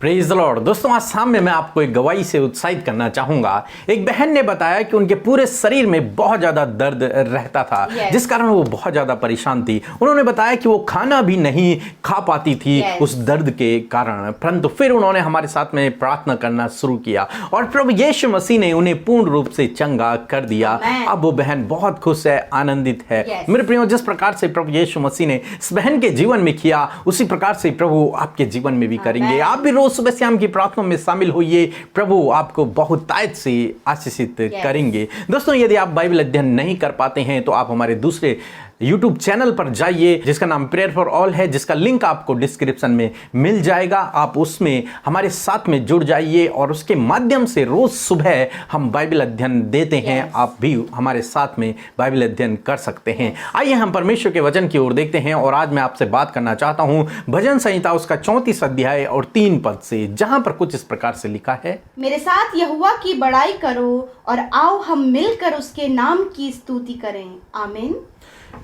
Praise the Lord. दोस्तों, आज शाम में मैं आपको एक गवाही से उत्साहित करना चाहूंगा। एक बहन ने बताया कि उनके पूरे शरीर में बहुत ज्यादा दर्द रहता था, जिस कारण वो बहुत ज्यादा परेशान थी। उन्होंने बताया कि वो खाना भी नहीं खा पाती थी उस दर्द के कारण। परंतु फिर उन्होंने हमारे साथ में प्रार्थना करना शुरू किया और प्रभु यीशु मसीह ने उन्हें पूर्ण रूप से चंगा कर दिया। अब वो बहन बहुत खुश है, आनंदित है। मेरे प्रियो, जिस प्रकार से प्रभु यीशु मसीह ने इस बहन के जीवन में किया, उसी प्रकार से प्रभु आपके जीवन में भी करेंगे। आप भी रोज सुबह शाम की प्रार्थना में शामिल होइए, प्रभु आपको बहुत तायत से आशीषित करेंगे। दोस्तों, यदि आप बाइबल अध्ययन नहीं कर पाते हैं तो आप हमारे दूसरे YouTube चैनल पर जाइए, जिसका नाम प्रेयर फॉर ऑल है, जिसका लिंक आपको डिस्क्रिप्शन में मिल जाएगा। आप उसमें हमारे साथ में जुड़ जाइए और उसके माध्यम से रोज सुबह हम बाइबल अध्ययन देते हैं। आप भी हमारे साथ में बाइबल अध्ययन कर सकते हैं। आइए हम परमेश्वर के वचन की ओर देखते हैं और आज मैं आपसे बात करना चाहता हूं भजन संहिता उसका 34 अध्याय और 3 पद से, जहां पर कुछ इस प्रकार से लिखा है, मेरे साथ यहोवा की बड़ाई करो और आओ हम मिलकर उसके नाम की स्तुति करें। आमीन।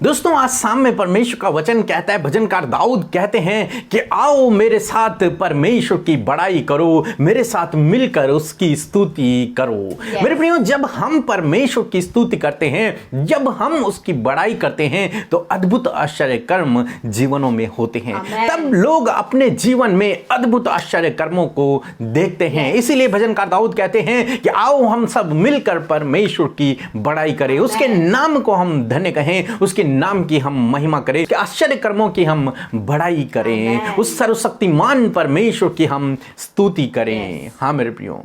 दोस्तों, आज शाम में परमेश्वर का वचन कहता है, भजनकार दाऊद कहते हैं कि आओ मेरे साथ परमेश्वर की बड़ाई करो, मेरे साथ मिलकर उसकी स्तुति करो। मेरे प्रियो, जब हम परमेश्वर की स्तुति करते हैं, जब हम उसकी बड़ाई करते हैं, तो अद्भुत आश्चर्य कर्म जीवनों में होते हैं। तब लोग अपने जीवन में अद्भुत आश्चर्य कर्मों को देखते हैं। इसीलिए भजनकार दाऊद कहते हैं कि आओ हम सब मिलकर परमेश्वर की बड़ाई करें, उसके नाम को हम धन्य कहें, उसके नाम की हम महिमा करें, कि आश्चर्य कर्मों की हम बड़ाई करें, उस सर्वशक्तिमान परमेश्वर की हम स्तुति करें। हाँ मेरे प्रियो,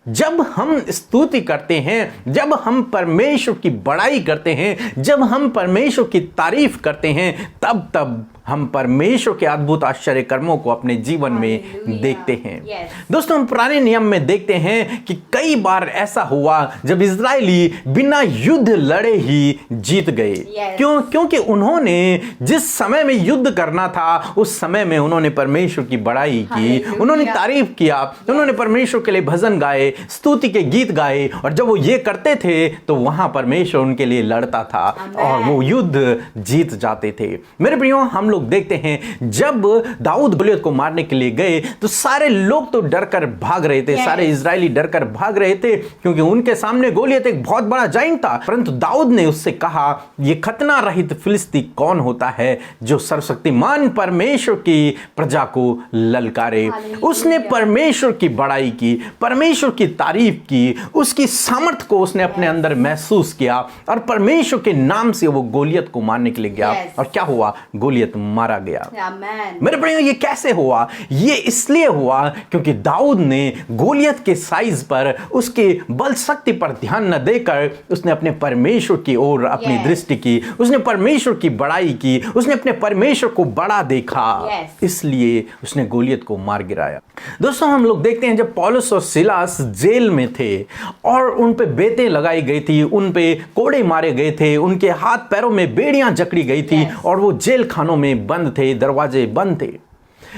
जब हम स्तुति करते हैं, जब हम परमेश्वर की बड़ाई करते हैं, जब हम परमेश्वर की तारीफ करते हैं, तब हम परमेश्वर के अद्भुत आश्चर्य कर्मों को अपने जीवन में देखते हैं। दोस्तों, हम पुराने नियम में देखते हैं कि कई बार ऐसा हुआ जब इजरायली बिना युद्ध लड़े ही जीत गए। क्योंकि उन्होंने जिस समय में युद्ध करना था, उस समय में उन्होंने परमेश्वर की बड़ाई की, उन्होंने तारीफ किया, उन्होंने परमेश्वर के लिए भजन गाए, स्तुति के गीत गाए। और जब वो ये करते थे तो वहां परमेश्वर उनके लिए लड़ता था और वो युद्ध जीत जाते थे। मेरे प्रियो, हम लोग देखते हैं जब दाऊद गोलियत को मारने के लिए गए तो सारे लोग तो डरकर भाग रहे थे, सारे इजरायली डरकर भाग रहे थे, क्योंकि उनके सामने गोलियत एक बहुत बड़ा जाइंट था। परंतु दाऊद ने उससे कहा, ये खतना रहित फिलिस्ती कौन होता है जो सर्वशक्तिमान परमेश्वर की प्रजा को ललकारे। उसने परमेश्वर की बड़ाई की, परमेश्वर की तारीफ की, उसकी सामर्थ को उसने अपने अंदर महसूस किया और परमेश्वर के नाम से वो गोलियत को मारने के लिए गया। और क्या हुआ? गोलियत मारा गया। मेरे प्रियो, ये कैसे हुआ? ये इसलिए हुआ क्योंकि दाऊद ने गोलियत के साइज पर, उसके बल शक्ति पर ध्यान न देकर उसने अपने परमेश्वर की ओर अपनी दृष्टि की, उसने परमेश्वर की बड़ाई की, उसने अपने परमेश्वर को बड़ा देखा, इसलिए उसने गोलियत को मार गिराया। दोस्तों, हम लोग देखते हैं जब पौलुस और सिलास जेल में थे और उन पे बेतें लगाई गई थी, उन पे कोड़े मारे गए थे, उनके हाथ पैरों में बेड़ियां जकड़ी गई थी और वो जेल खानों में बंद थे, दरवाजे बंद थे।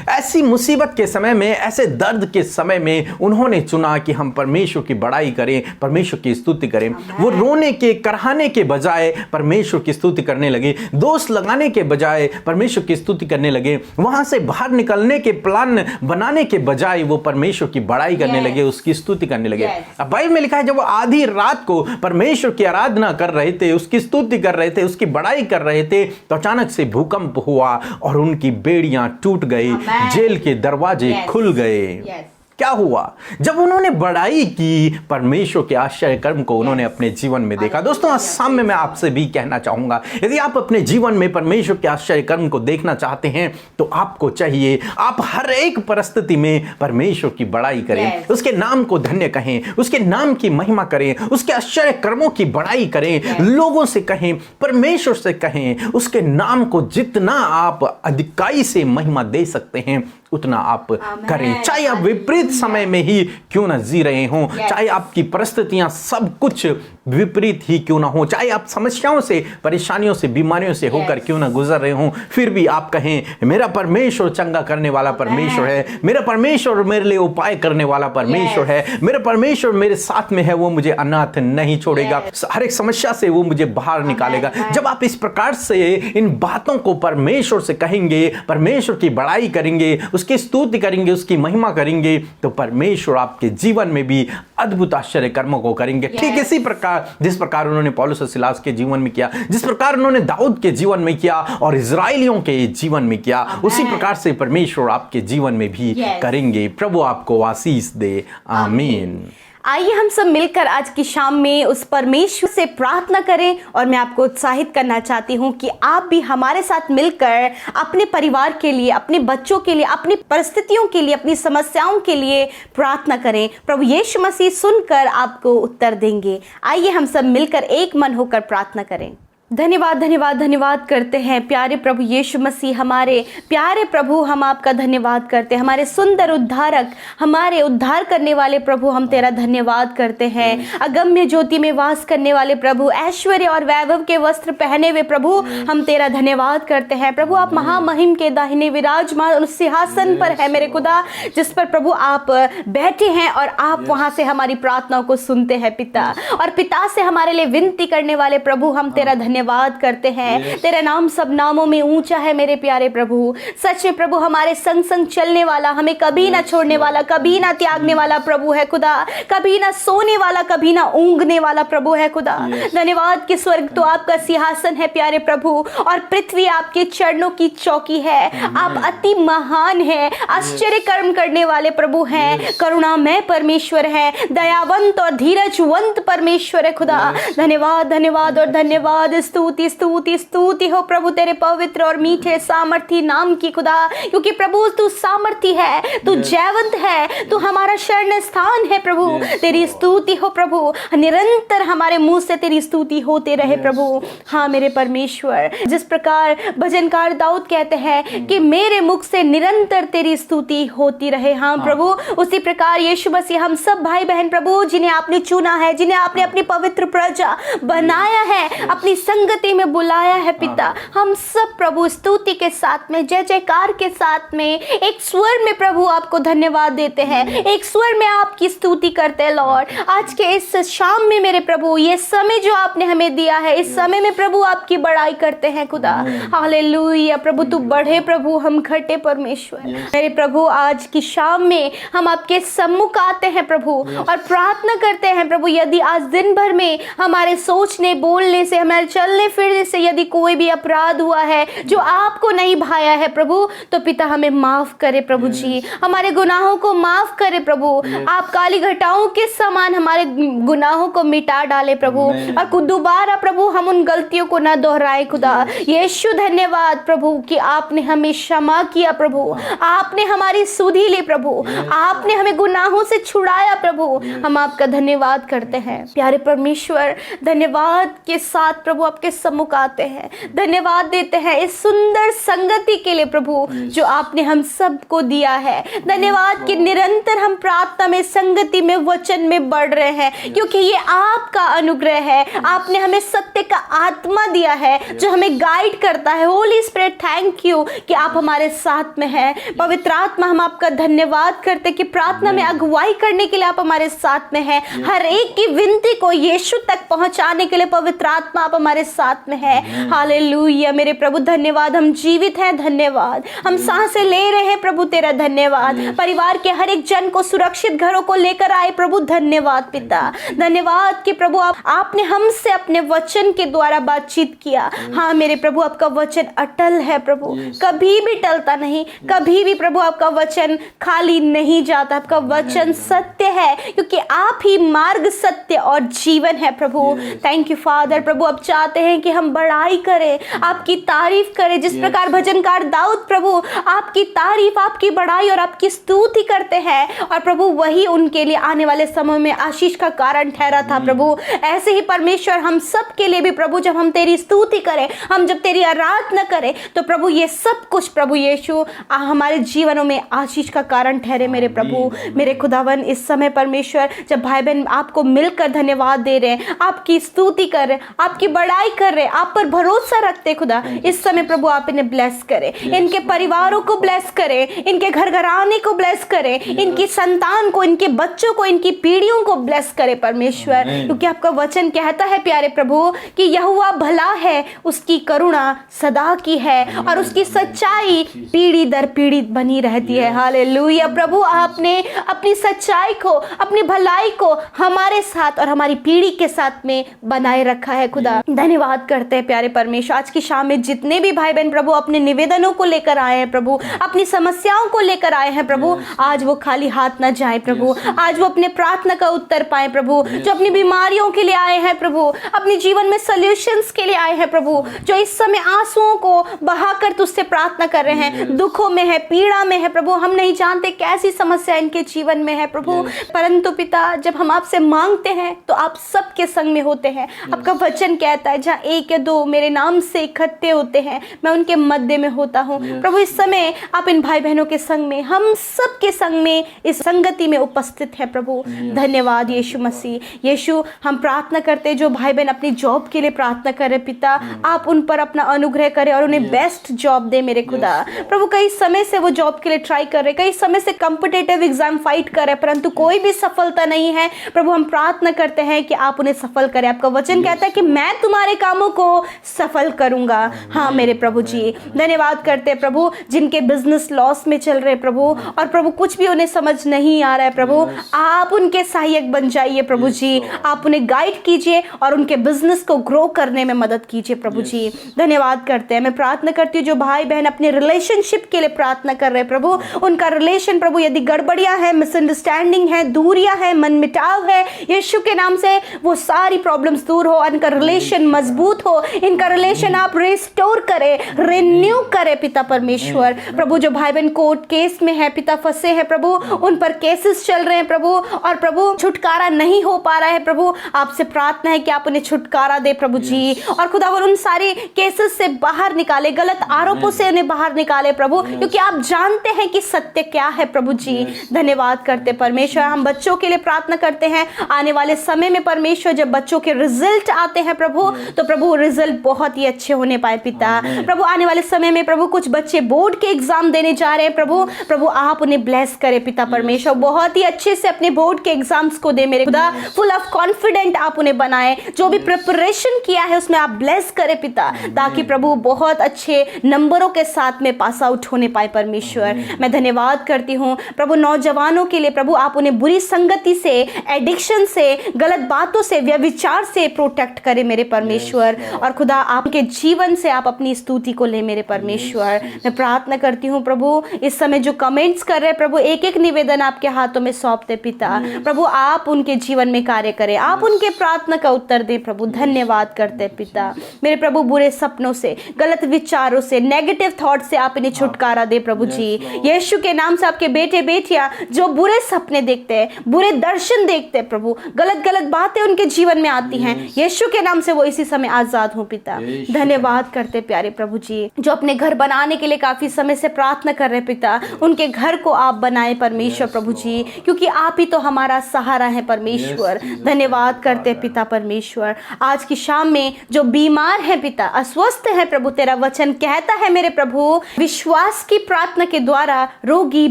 ऐसी मुसीबत के समय में, ऐसे दर्द के समय में उन्होंने चुना कि हम परमेश्वर की बड़ाई करें, परमेश्वर की स्तुति करें। वो रोने के, कराहने के बजाय परमेश्वर की स्तुति करने लगे, दोष लगाने के बजाय परमेश्वर की स्तुति करने लगे, वहां से बाहर निकलने के प्लान बनाने के बजाय वो परमेश्वर की बड़ाई करने लगे, उसकी स्तुति करने लगे। अब बाइबल में लिखा है, जब वो आधी रात को परमेश्वर की आराधना कर रहे थे, उसकी स्तुति कर रहे थे, उसकी बड़ाई कर रहे थे, तो अचानक से भूकंप हुआ और उनकी बेड़ियां टूट गई, जेल के दरवाजे खुल गए। क्या हुआ? जब उन्होंने बड़ाई की, परमेश्वर के आश्चर्य कर्म को उन्होंने अपने जीवन में देखा। दोस्तों, आज शाम में मैं आपसे भी कहना चाहूंगा, यदि आप अपने जीवन में परमेश्वर के आश्चर्य कर्म को देखना चाहते हैं तो आपको चाहिए, आप हर एक परिस्थिति में परमेश्वर की बड़ाई करें, उसके नाम को धन्य कहें, उसके नाम की महिमा करें, उसके आश्चर्य कर्मों की बड़ाई करें, लोगों से कहें, परमेश्वर से कहें, उसके नाम को जितना आप अधिकाई से महिमा दे सकते हैं उतना आप करें। चाहे आप विपरीत समय में ही क्यों ना जी रहे हों, चाहे आपकी परिस्थितियां सब कुछ विपरीत ही क्यों ना हो, चाहे आप समस्याओं से, परेशानियों से, बीमारियों से होकर क्यों ना गुजर रहे हों, फिर भी आप कहें, मेरा परमेश्वर चंगा करने वाला परमेश्वर है, मेरा परमेश्वर मेरे लिए उपाय करने वाला परमेश्वर है, मेरा परमेश्वर मेरे साथ में है, वो मुझे अनाथ नहीं छोड़ेगा, हर एक समस्या से वो मुझे बाहर निकालेगा। जब आप इस प्रकार से इन बातों को परमेश्वर से कहेंगे, परमेश्वर की बड़ाई करेंगे, उसकी स्तुति करेंगे, उसकी महिमा करेंगे, तो परमेश्वर आपके जीवन में भी अद्भुत आश्चर्य कर्मों को करेंगे। ठीक इसी प्रकार जिस प्रकार उन्होंने पौलुस और सिलास के जीवन में किया, जिस प्रकार उन्होंने दाऊद के जीवन में किया और इजराइलियों के जीवन में किया, उसी प्रकार से परमेश्वर आपके जीवन में भी करेंगे। प्रभु आपको आशीष दे। आमीन। आइए हम सब मिलकर आज की शाम में उस परमेश्वर से प्रार्थना करें, और मैं आपको उत्साहित करना चाहती हूं कि आप भी हमारे साथ मिलकर अपने परिवार के लिए, अपने बच्चों के लिए, अपनी परिस्थितियों के लिए, अपनी समस्याओं के लिए प्रार्थना करें। प्रभु यीशु मसीह सुनकर आपको उत्तर देंगे। आइए हम सब मिलकर एक मन होकर प्रार्थना करें। धन्यवाद धन्यवाद धन्यवाद करते हैं प्यारे प्रभु यीशु मसीह, हमारे प्यारे प्रभु, हम आपका धन्यवाद करते हैं। हमारे सुंदर उद्धारक, हमारे उद्धार करने वाले प्रभु, हम तेरा धन्यवाद करते हैं। अगम्य ज्योति में वास करने वाले प्रभु, ऐश्वर्य और वैभव के वस्त्र पहने हुए प्रभु, हम तेरा धन्यवाद करते हैं। प्रभु आप महामहिम के दाहिने विराजमान उस सिंहासन पर है मेरे खुदा, जिस पर प्रभु आप बैठे हैं और आप वहां से हमारी प्रार्थनाओं को सुनते हैं पिता। और पिता से हमारे लिए विनती करने वाले प्रभु, हम तेरा धन्यवाद करते हैं। तेरा नाम सब नामों में ऊंचा है मेरे प्यारे प्रभु। सच में प्रभु हमारे संग संग चलने वाला, हमें कभी ना छोड़ने वाला, कभी ना त्यागने वाला प्रभु है खुदा। कभी ना सोने वाला, कभी ना ऊँघने वाला प्रभु है खुदा। धन्यवाद कि स्वर्ग तो आपका सिंहासन है प्यारे प्रभु, और पृथ्वी आपके चरणों की चौकी है। आप अति महान है, आश्चर्य कर्म करने वाले प्रभु हैं, करुणामय परमेश्वर है, दयावंत और धीरजवंत परमेश्वर है खुदा। धन्यवाद धन्यवाद और धन्यवाद, स्तुति स्तुति स्तुति हो प्रभु तेरे पवित्र और मीठे सामर्थी नाम की खुदा। क्योंकि प्रभु तू सामर्थी है, तू जयवंत है, तू हमारा शरण स्थान है प्रभु। तेरी स्तुति हो प्रभु, निरंतर हमारे मुंह से तेरी स्तुति होते रहे प्रभु। हाँ मेरे परमेश्वर, जिस प्रकार भजनकार दाऊद कहते हैं कि मेरे मुख से निरंतर तेरी स्तुति होती रहे, हाँ प्रभु, उसी प्रकार यीशु मसीह हम सब भाई बहन प्रभु, जिन्हें आपने चुना है, जिन्हें आपने अपनी पवित्र प्रजा बनाया है, अपनी संगति में बुलाया है पिता, हम सब प्रभु स्तुति के साथ में, जय जयकार के साथ में, एक स्वर में प्रभु आपको धन्यवाद देते हैं, एक स्वर में आपकी स्तुति करते हैं लॉर्ड। आज के इस शाम में मेरे प्रभु, ये समय जो आपने हमें दिया है, इस समय में प्रभु आपकी बड़ाई करते हैं खुदा। हालेलुया प्रभु, तू बढ़े प्रभु, हम घटे परमेश्वर। मेरे प्रभु आज की शाम में हम आपके सम्मुख आते हैं प्रभु और प्रार्थना करते हैं प्रभु, यदि आज दिन भर में हमारे सोचने बोलने से, हमारे चलने फिरने से यदि कोई भी अपराध हुआ है जो आपको नहीं भाया है प्रभु, तो पिता हमें माफ करे प्रभु जी, हमारे गुनाहों को माफ करे प्रभु। आप काली घटाओं के समान हमारे गुनाहों को मिटा डाले प्रभु, और दोबारा प्रभु हम उन गलतियों को ना दोहराए खुदा। यीशु धन्यवाद प्रभु कि आपने हमें क्षमा किया प्रभु, आपने हमारी सुधि ली प्रभु, आपने हमें गुनाहों से छुड़ाया प्रभु। हम आपका धन्यवाद करते हैं प्यारे परमेश्वर। धन्यवाद के साथ प्रभु आपके सम्मुख आते हैं, धन्यवाद देते हैं इस सुंदर संगति के लिए प्रभु जो आपने हम सबको दिया है। धन्यवाद कि निरंतर हम प्रार्थना में, संगति में, वचन में बढ़ रहे हैं, क्योंकि ये आपका अनुग्रह है। आपने हमें सत्य का आत्मा दिया है जो हमें गाइड करता है। होली स्पिरिट थैंक यू कि आप हमारे साथ में हैं। पवित्र आत्मा हम आपका धन्यवाद करते कि प्रार्थना में अगुवाई करने के लिए आप हमारे साथ में हैं। हर एक की विनती को यीशु तक पहुंचाने के लिए पवित्र आत्मा आप हमारे साथ में है। हालेलुया मेरे प्रभु, धन्यवाद, हम जीवित हैं, धन्यवाद, हम सांसें ले रहे हैं प्रभु, तेरा धन्यवाद। परिवार के हर एक जन को सुरक्षित घरों को लेकर आए प्रभु, धन्यवाद पिता। धन्यवाद कि प्रभु आपने हमसे अपने वचन के द्वारा बातचीत किया। हाँ मेरे प्रभु, आपका वचन अटल है प्रभु, कभी भी टलता नहीं, कभी भी प्रभु आपका वचन खाली नहीं जाता। आपका वचन सत्य है, क्योंकि आप ही मार्ग, सत्य और जीवन है प्रभु। Thank you father. प्रभु आप चाहते हैं कि हम बड़ाई करें, आपकी तारीफ करें, जिस प्रकार भजनकार दाऊद प्रभु आपकी तारीफ, आपकी बड़ाई और आपकी स्तुति करते हैं, और प्रभु वही उनके लिए आने वाले समय में आशीष का कारण ठहरा था प्रभु। ऐसे ही परमेश्वर हम सब के लिए भी प्रभु, जब हम तेरी स्तुति करें, हम जब तेरी आराधना करें, तो प्रभु ये सब कुछ प्रभु यीशु हमारे जीवनों में आशीष का कारण ठहरे मेरे प्रभु। मेरे खुदावन इस समय परमेश्वर, जब भाई बहन आपको मिलकर धन्यवाद दे रहे हैं, आपकी स्तुति कर रहे हैं, आपकी बड़ाई बड़ाई कर रहे, आप पर भरोसा रखते खुदा, इस समय प्रभु आप इन्हें ब्लेस करें, इनके परिवारों को ब्लेस करें, इनके घर घराने को ब्लेस करें, इनकी संतान को, इनके बच्चों को, इनकी पीढ़ियों को ब्लेस करें परमेश्वर, क्योंकि आपका वचन कहता है प्यारे प्रभु कि यहोवा भला है, उसकी करुणा सदा की है और उसकी सच्चाई पीढ़ी दर पीढ़ी बनी रहती है। हालेलुया प्रभु, आपने अपनी सच्चाई को, अपनी भलाई को हमारे साथ और हमारी पीढ़ी के साथ में बनाए रखा है खुदा। धन्यवाद करते हैं प्यारे परमेश्वर, आज की शाम में जितने भी भाई बहन प्रभु अपने निवेदनों को लेकर आए हैं प्रभु, अपनी समस्याओं को लेकर आए हैं प्रभु, आज वो खाली हाथ ना जाए प्रभु, आज वो अपने प्रार्थना का उत्तर पाए प्रभु, जो अपनी बीमारियों के लिए आए हैं प्रभु, अपने जीवन में सॉल्यूशंस के लिए आए हैं प्रभु, जो इस समय आंसुओं को बहाकर तुझसे प्रार्थना कर रहे हैं, दुखों में है, पीड़ा में है प्रभु, हम नहीं जानते कैसी समस्या इनके जीवन में है प्रभु, परंतु पिता जब हम आपसे मांगते हैं तो आप सबके संग में होते हैं। आपका वचन कहता है जहाँ एक या दो मेरे नाम से इकट्ठे होते हैं, मैं उनके मध्य में होता हूँ। प्रभु इस समय आप इन भाई बहनों के संग में, हम सब के संग में, इस संगति में उपस्थित है प्रभु। धन्यवाद यीशु मसीह। यीशु हम प्रार्थना करते हैं जो भाई बहन अपनी जॉब के लिए प्रार्थना कर रहे पिता, आप उन पर अपना अनुग्रह करें और उन्हें बेस्ट जॉब दे मेरे खुदा। प्रभु कई समय से वो जॉब के लिए ट्राई कर रहे, कई समय से कॉम्पिटिटिव एग्जाम फाइट कर रहे, परंतु कोई भी सफलता नहीं है। प्रभु हम प्रार्थना करते हैं कि आप उन्हें सफल करें। आपका वचन कहता है कि मैं तुम्हारे कामों को सफल करूंगा। हाँ मेरे प्रभु जी, धन्यवाद करते हैं प्रभु जिनके बिजनेस लॉस में चल रहे प्रभु, और प्रभु कुछ भी उन्हें समझ नहीं आ रहा है प्रभु, आप उनके सहायक बन जाइए प्रभु जी, आप उन्हें गाइड कीजिए और उनके बिजनेस को ग्रो करने में मदद कीजिए प्रभु जी। धन्यवाद करते हैं। मैं प्रार्थना करती हूँ जो भाई बहन अपने रिलेशनशिप के लिए प्रार्थना कर रहे हैं प्रभु, उनका रिलेशन प्रभु यदि गड़बड़ियां है, मिसअंडरस्टैंडिंग है, दूरियां है, मन मिटाव है, यीशु के नाम से वो सारी प्रॉब्लम्स दूर हो, इनका रिलेशन मजबूत हो, इनका रिलेशन आप रिस्टोर करें, रिन्यू करें पिता परमेश्वर। प्रभु जो भाई बहन कोर्ट केस में है पिता, फंसे हैं प्रभु, उन पर केसेस चल रहे हैं प्रभु, और प्रभु छुटकारा नहीं हो पा रहा है प्रभु, आपसे प्रार्थना है कि आप उन्हें छुटकारा दे प्रभु जी, और खुदावन उन सारे केसेस से बाहर निकाले, गलत आरोपों से उन्हें बाहर निकाले प्रभु, क्योंकि आप जानते हैं कि सत्य क्या है प्रभु जी। धन्यवाद करते परमेश्वर। हम बच्चों के लिए प्रार्थना करते हैं, आने वाले समय में परमेश्वर जब बच्चों के रिजल्ट आते हैं प्रभु, तो प्रभु रिजल्ट बहुत ही अच्छे होने पाए पिता। प्रभु आने वाले समय में प्रभु कुछ बच्चे बोर्ड के एग्जाम देने जा रहे हैं प्रभु, प्रभु आप उन्हें ब्लेस करें पिता परमेश्वर, बहुत ही अच्छे से अपने बोर्ड के एग्जाम्स को दे मेरे खुदा, फुल ऑफ कॉन्फिडेंट आप उन्हें बनाए, जो भी प्रिपरेशन किया है उसमें आप ब्लेस करें पिता, ताकि प्रभु बहुत अच्छे नंबरों के साथ में पास आउट होने पाए परमेश्वर। मैं धन्यवाद करती हूँ प्रभु नौजवानों के लिए प्रभु, आप उन्हें बुरी संगति से, एडिक्शन से, गलत बातों से, व्यभिचार से प्रोटेक्ट करें मेरे परमेश्वर, और खुदा आपके जीवन से आप अपनी स्तुति को ले मेरे परमेश्वर। मैं प्रार्थना करती हूँ प्रभु इस समय जो कमेंट्स कर रहे हैं प्रभु, एक एक निवेदन आपके हाथों में सौंपते पिता, प्रभु आप उनके जीवन में कार्य करें, आप उनके प्रार्थना का उत्तर दें प्रभु। धन्यवाद करते पिता मेरे प्रभु, बुरे सपनों से, गलत विचारों से, नेगेटिव थॉट से आप इन्हें छुटकारा दे प्रभु जी। यीशु के नाम से आपके बेटे बेटियां जो बुरे सपने देखते हैं, बुरे दर्शन देखते हैं प्रभु, गलत गलत बातें उनके जीवन में आती हैं, यीशु के नाम से वो इसी समय आजाद हो पिता। धन्यवाद करते प्यारे प्रभु जी, जो अपने घर बनाने के लिए काफी समय से प्रार्थना कर रहे पिता, उनके घर को आप बनाए परमेश्वर प्रभु जी, क्योंकि आप ही तो हमारा सहारा है परमेश्वर। धन्यवाद करते पिता परमेश्वर। आज की शाम में जो बीमार है पिता, अस्वस्थ है प्रभु, तेरा वचन कहता है मेरे प्रभु विश्वास की प्रार्थना के द्वारा रोगी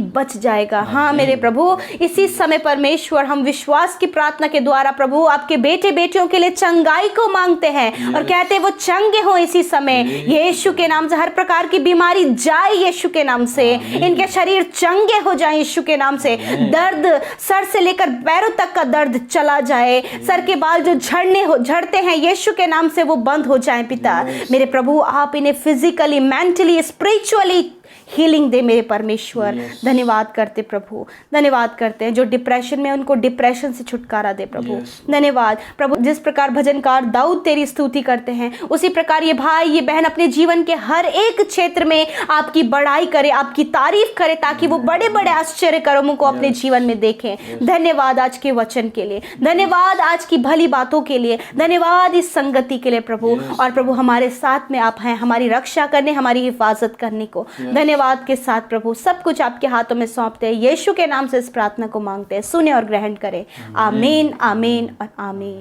बच जाएगा। हाँ मेरे प्रभु, इसी समय परमेश्वर हम विश्वास की प्रार्थना के द्वारा प्रभु आपके बेटे बेटियों के लिए चंगाई को मांगते हैं और कहते हैं वो चंगे हो इसी समय यीशु के नाम से। हर प्रकार की बीमारी जाए यीशु के नाम से, इनके शरीर चंगे हो जाए यीशु के नाम से। दर्द सर से लेकर पैरों तक का दर्द चला जाए, सर के बाल जो झड़ते हैं यीशु के नाम से वो बंद हो जाए पिता मेरे प्रभु। आप इन्हें फिजिकली, मेंटली, स्पिरिचुअली हीलिंग दे मेरे परमेश्वर। धन्यवाद करते प्रभु, धन्यवाद करते हैं जो डिप्रेशन में, उनको डिप्रेशन से छुटकारा दे प्रभु। धन्यवाद प्रभु, जिस प्रकार भजनकार दाऊद तेरी स्तुति करते हैं उसी प्रकार ये भाई ये बहन अपने जीवन के हर एक क्षेत्र में आपकी बड़ाई करे, आपकी तारीफ करे, ताकि वो बड़े बड़े आश्चर्य कर्मों को अपने जीवन में देखें। धन्यवाद आज के वचन के लिए, धन्यवाद आज की भली बातों के लिए, धन्यवाद इस संगति के लिए प्रभु। और प्रभु हमारे साथ में आप हैं, हमारी रक्षा करने, हमारी हिफाजत करने को। धन्यवाद के साथ प्रभु सब कुछ आपके हाथों में सौंपते हैं, यीशु के नाम से इस प्रार्थना को मांगते हैं, सुने और ग्रहण करें। आमीन, आमीन और आमीन।